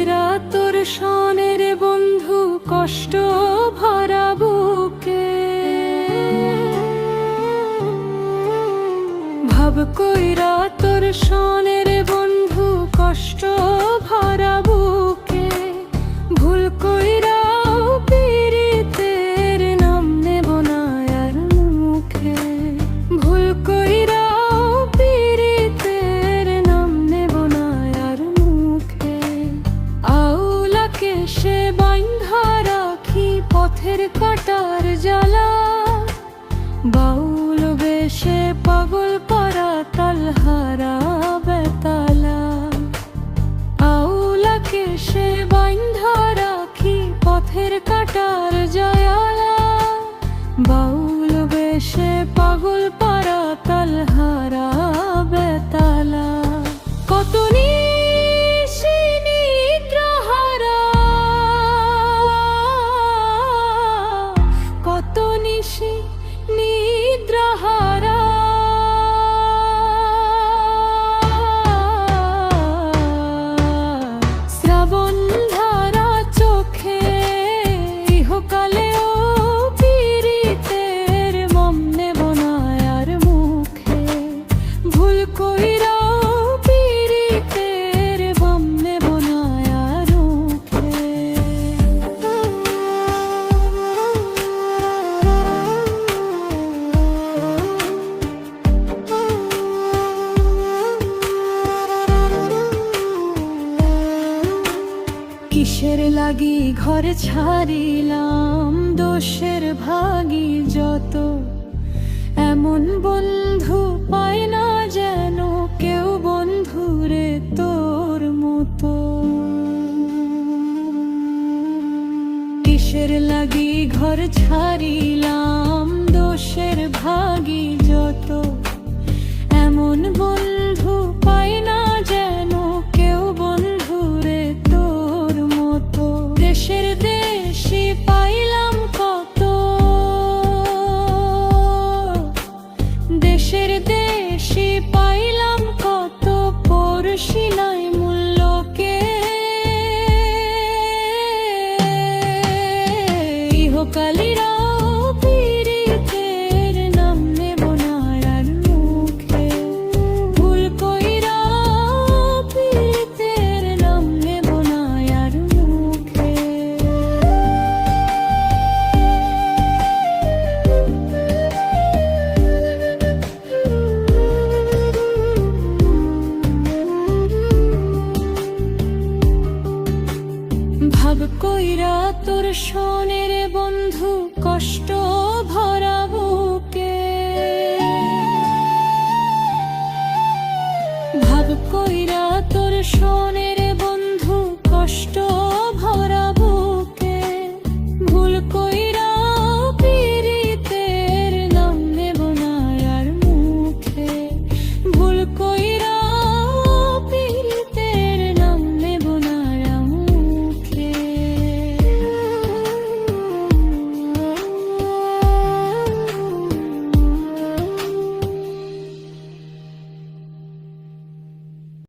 কইরা তোর সনের বন্ধু কষ্ট ভরা বুকে, ভাব কইরা তোর সনের বন্ধু কষ্ট ভরা বুকে, ভুল কইরা পীড়িতের নাম নেব না আর মুখে, ভুল কইরা পীড়িতের নাম নেব না আর মুখে। আউলাকে সে বাইন্ধা রাখি পথের কাটার জ্বালা, বাউল বেশে পাগল করা তালহারা বেতালা। আউলাকে সে বাইন্ধা রাখি পথের কাটার জ্বালা, বাউল বেশে পাগল পারা তালহারা বেতালা। কত নিশি নিদ্রাহারা, কত নিশি নিদ্রাহারা, শ্রাবণ ধারা চোখে ইহকালেও পীড়িতের মম নেব না আর মুখে, ভুল কইরাও পীড়িতের মম নেব না আর মুখে। কিসের লাগি ঘর ছাড়িলাম, দোষের ভাগী যত, এমন বন্ধু পায় না যেন কেউ বন্ধুরে তোর মতো। কিসের লাগি ঘর ছাড়িলাম, দোষের ভাগী যত, এমন বন্ধু পায় না যেন কেউ বন্ধুরে তোর মতো। দেশের দেশি পাইলাম কত, দেশের দেশি পাইলাম কত, পড়শি নাই মূল্যকে। ইহকালীরা পীড়িতের নাম নেব না আর মুখে, ভুল কইরা পীড়িতের নাম নেব না আর মুখে। ভাব কইরা তোর সনের বন্ধু কষ্ট ভরা বুকে, ভাব কইরা তোর সনের